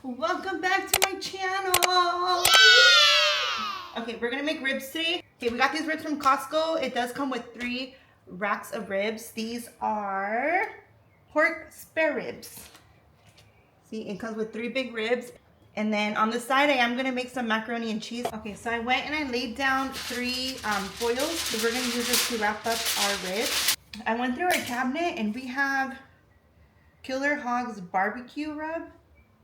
Welcome back to my channel. Yeah! Okay, we're gonna make ribs today. Okay, we got these ribs from Costco. It does come with 3 racks of ribs. These are pork spare ribs. See, it comes with 3 big ribs. And then on the side, I am gonna make some macaroni and cheese. Okay, so I went and I laid down 3 foils. So we're gonna use this to wrap up our ribs. I went through our cabinet and we have Killer Hog's barbecue rub.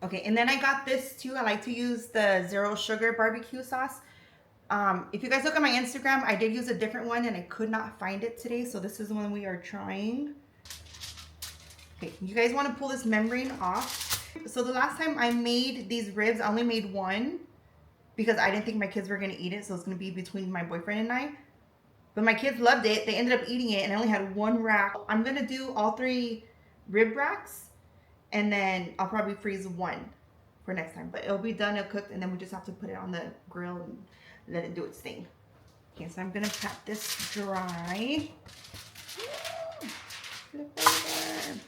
Okay, and then I got this too. I like to use the 0 sugar barbecue sauce. If you guys look at my Instagram, I did use a different one and I could not find it today. So this is the one we are trying. Okay, you guys want to pull this membrane off. So the last time I made these ribs, I only made 1 because I didn't think my kids were going to eat it. So it's going to be between my boyfriend and I. But my kids loved it. They ended up eating it and I only had 1 rack. I'm going to do all 3 rib racks. And then I'll probably freeze 1 for next time. But it'll be done and cooked. And then we just have to put it on the grill and let it do its thing. Okay, so I'm going to pat this dry. Flip over.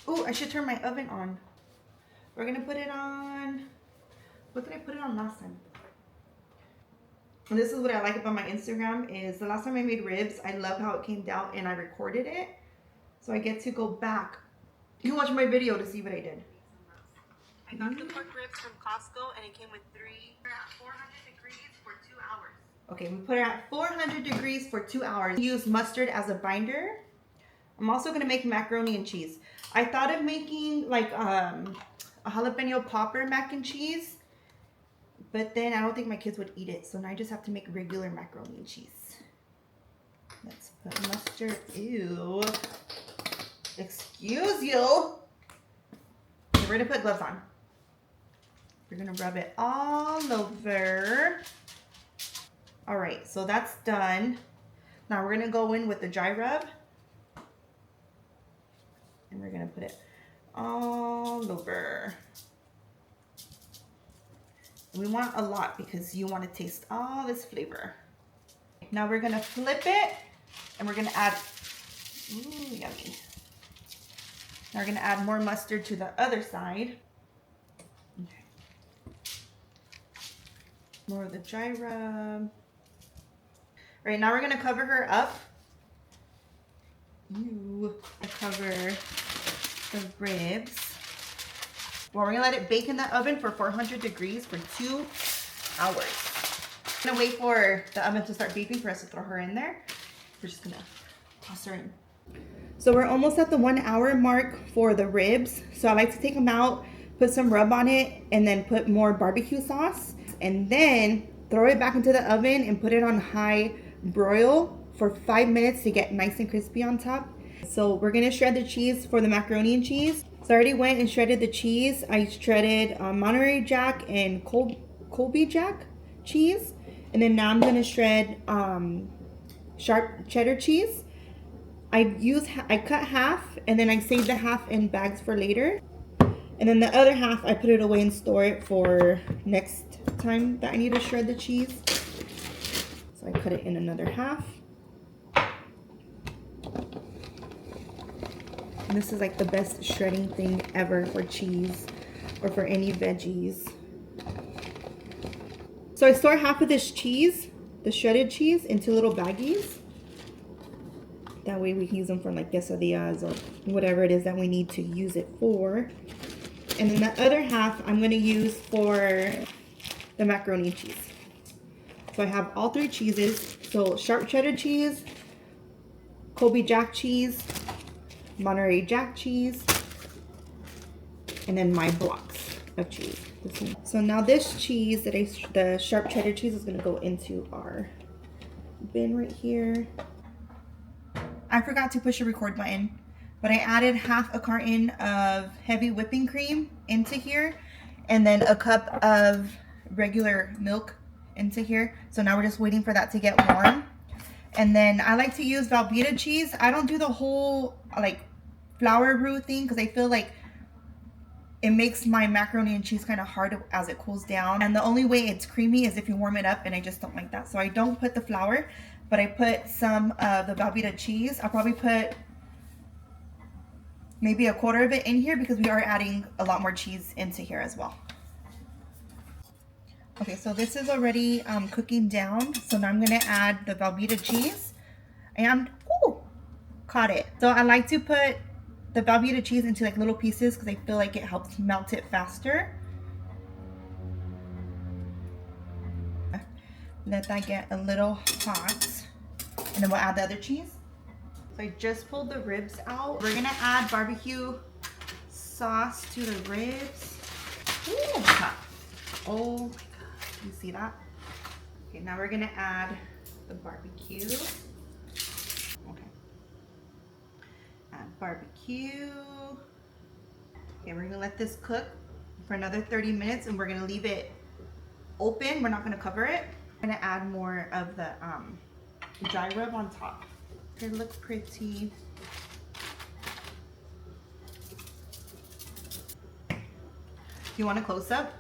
Oh, I should turn my oven on. We're going to put it on. What did I put it on last time? And this is what I like about my Instagram is the last time I made ribs, I love how it came out and I recorded it. So I get to go back. You can watch my video to see what I did. I got the pork ribs from Costco and it came with 3. We're at 400 degrees for 2 hours. Okay, we put it at 400 degrees for 2 hours. Use mustard as a binder. I'm also going to make macaroni and cheese. I thought of making like a jalapeno popper mac and cheese. But then I don't think my kids would eat it. So now I just have to make regular macaroni and cheese. Let's put mustard. Ew. Excuse you. Okay, we're gonna put gloves on. We're gonna rub it all over. All right, so that's done. Now we're gonna go in with the dry rub. And we're gonna put it all over. And we want a lot because you want to taste all this flavor. Now we're gonna flip it and we're gonna add, ooh, yummy. Now we're gonna add more mustard to the other side. Okay. More of the dry rub. All right, now we're gonna cover her up. Ooh, I cover the ribs. Well, we're gonna let it bake in the oven for 400 degrees for 2 hours. I'm gonna wait for the oven to start beeping for us to throw her in there. We're just gonna toss her in. So we're almost at the 1 hour mark for the ribs. So I like to take them out, put some rub on it, and then put more barbecue sauce. And then throw it back into the oven and put it on high broil for 5 minutes to get nice and crispy on top. So we're gonna shred the cheese for the macaroni and cheese. So I already went and shredded the cheese. I shredded Monterey Jack and Colby Jack cheese. And then now I'm gonna shred sharp cheddar cheese. I cut half and then I save the half in bags for later. And then the other half I put it away and store it for next time that I need to shred the cheese. So I cut it in another half. And this is like the best shredding thing ever for cheese or for any veggies. So I store half of this cheese, the shredded cheese, into little baggies. That way we can use them for like quesadillas or whatever it is that we need to use it for. And then the other half I'm going to use for the macaroni and cheese. So I have all 3 cheeses. So sharp cheddar cheese, Colby Jack cheese, Monterey Jack cheese, and then my blocks of cheese. So now this cheese, the sharp cheddar cheese, is going to go into our bin right here. I forgot to push the record button, but I added half a carton of heavy whipping cream into here and then a cup of regular milk into here. So now we're just waiting for that to get warm. And then I like to use Velveeta cheese. I don't do the whole like flour roux thing because I feel like it makes my macaroni and cheese kind of hard as it cools down. And the only way it's creamy is if you warm it up, and I just don't like that. So I don't put the flour, but I put some of the Velveeta cheese. I'll probably put maybe a quarter of it in here because we are adding a lot more cheese into here as well. Okay, so this is already cooking down. So now I'm gonna add the Velveeta cheese and, ooh, caught it. So I like to put the Velveeta cheese into like little pieces because I feel like it helps melt it faster. Let that get a little hot. And then we'll add the other cheese. So I just pulled the ribs out. We're gonna add barbecue sauce to the ribs. Ooh, hot. Oh my God, you see that? Okay, now we're gonna add the barbecue. Okay. Add barbecue. Okay, we're gonna let this cook for another 30 minutes and we're gonna leave it open. We're not gonna cover it. I'm gonna add more of the dry rub on top. It looks pretty. You want a close-up?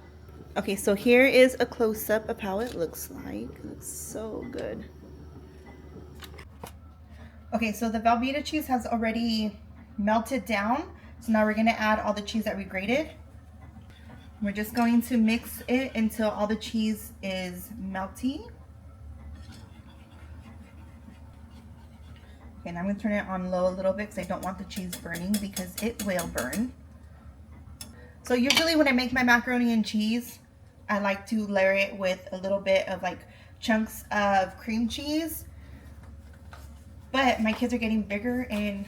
Okay, so here is a close-up of how it looks like. It looks so good. Okay, so the Velveeta cheese has already melted down. So now we're gonna add all the cheese that we grated. We're just going to mix it until all the cheese is melty. Okay, and I'm gonna turn it on low a little bit because I don't want the cheese burning because it will burn. So usually when I make my macaroni and cheese, I like to layer it with a little bit of like chunks of cream cheese. But my kids are getting bigger and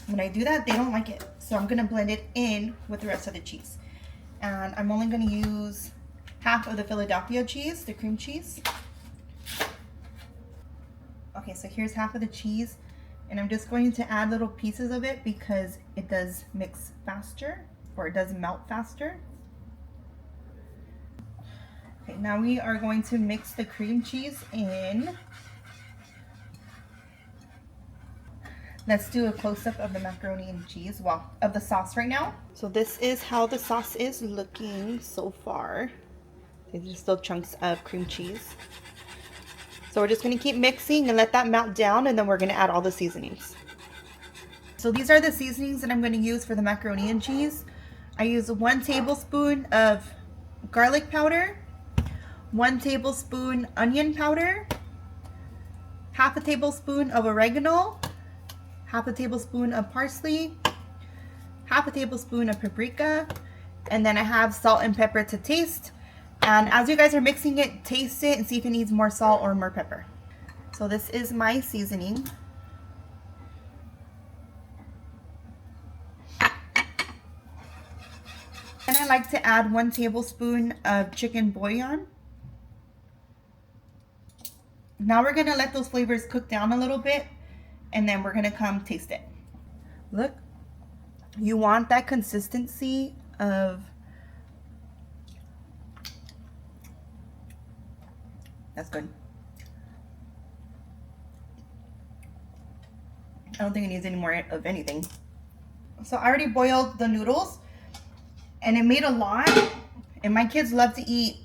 when I do that, they don't like it. So I'm gonna blend it in with the rest of the cheese. And I'm only gonna use half of the Philadelphia cheese, the cream cheese. Okay, so here's half of the cheese. And I'm just going to add little pieces of it because it does mix faster, or it does melt faster. Okay, now we are going to mix the cream cheese in. Let's do a close-up of the macaroni and cheese, well, of the sauce right now. So this is how the sauce is looking so far. These are still chunks of cream cheese. So we're just gonna keep mixing and let that melt down, and then we're gonna add all the seasonings. So these are the seasonings that I'm gonna use for the macaroni and cheese. I use 1 tablespoon of garlic powder, 1 tablespoon onion powder, half a tablespoon of oregano, half a tablespoon of parsley, half a tablespoon of paprika, and then I have salt and pepper to taste. And as you guys are mixing it, taste it and see if it needs more salt or more pepper. So this is my seasoning. And I like to add 1 tablespoon of chicken bouillon. Now we're gonna let those flavors cook down a little bit and then we're gonna come taste it. Look, you want that consistency of, that's good. I don't think it needs any more of anything. So I already boiled the noodles and it made a lot, and my kids love to eat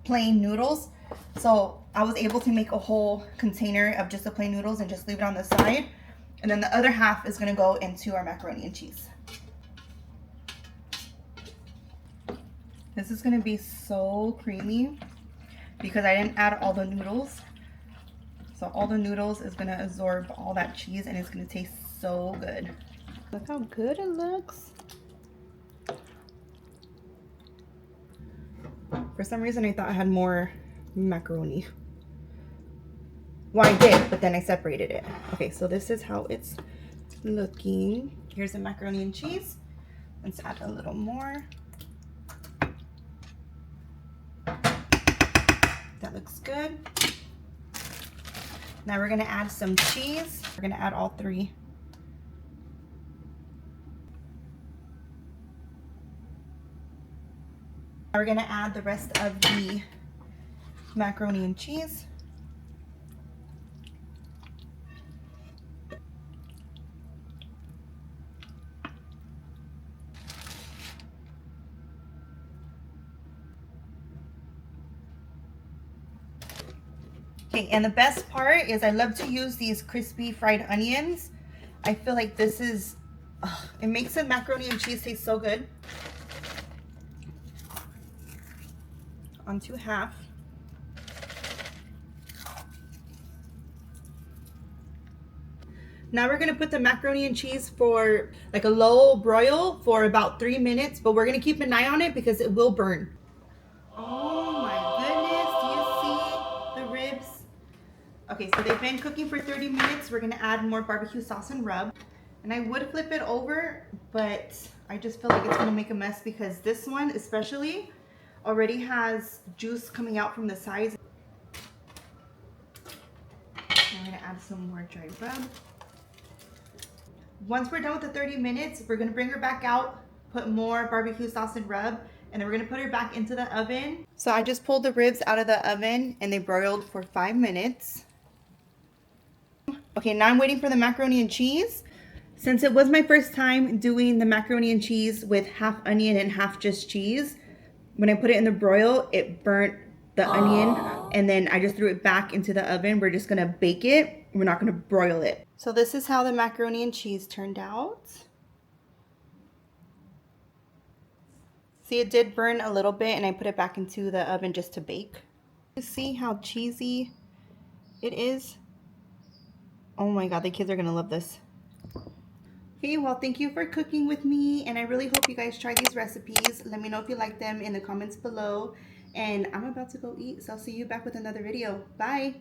plain noodles. So I was able to make a whole container of just the plain noodles and just leave it on the side. And then the other half is gonna go into our macaroni and cheese. This is gonna be so creamy because I didn't add all the noodles. So all the noodles is gonna absorb all that cheese and it's gonna taste so good. Look how good it looks. For some reason I thought I had more macaroni. Well, I did, but then I separated it. Okay, so this is how it's looking. Here's the macaroni and cheese. Let's add a little more. That looks good. Now we're gonna add some cheese. We're gonna add all 3. Now we're gonna add the rest of the macaroni and cheese. Okay, and the best part is I love to use these crispy fried onions. I feel like this is Ugh, it makes the macaroni and cheese taste so good. Onto half. Now we're gonna put the macaroni and cheese for like a low broil for about 3 minutes, but we're gonna keep an eye on it because it will burn. Oh my goodness, do you see the ribs? Okay, so they've been cooking for 30 minutes. We're gonna add more barbecue sauce and rub. And I would flip it over, but I just feel like it's gonna make a mess because this one especially already has juice coming out from the sides. I'm gonna add some more dry rub. Once we're done with the 30 minutes, we're gonna bring her back out, put more barbecue sauce and rub, and then we're gonna put her back into the oven. So I just pulled the ribs out of the oven and they broiled for 5 minutes. Okay, now I'm waiting for the macaroni and cheese. Since it was my first time doing the macaroni and cheese with half onion and half just cheese, when I put it in the broil, it burnt the onion, and then I just threw it back into the oven. We're just gonna bake it. We're not gonna broil it. So this is how the macaroni and cheese turned out. See, it did burn a little bit and I put it back into the oven just to bake. You see how cheesy it is? Oh my God, the kids are gonna love this. Okay, well, thank you for cooking with me, and I really hope you guys try these recipes. Let me know if you like them in the comments below, and I'm about to go eat, so I'll see you back with another video. Bye!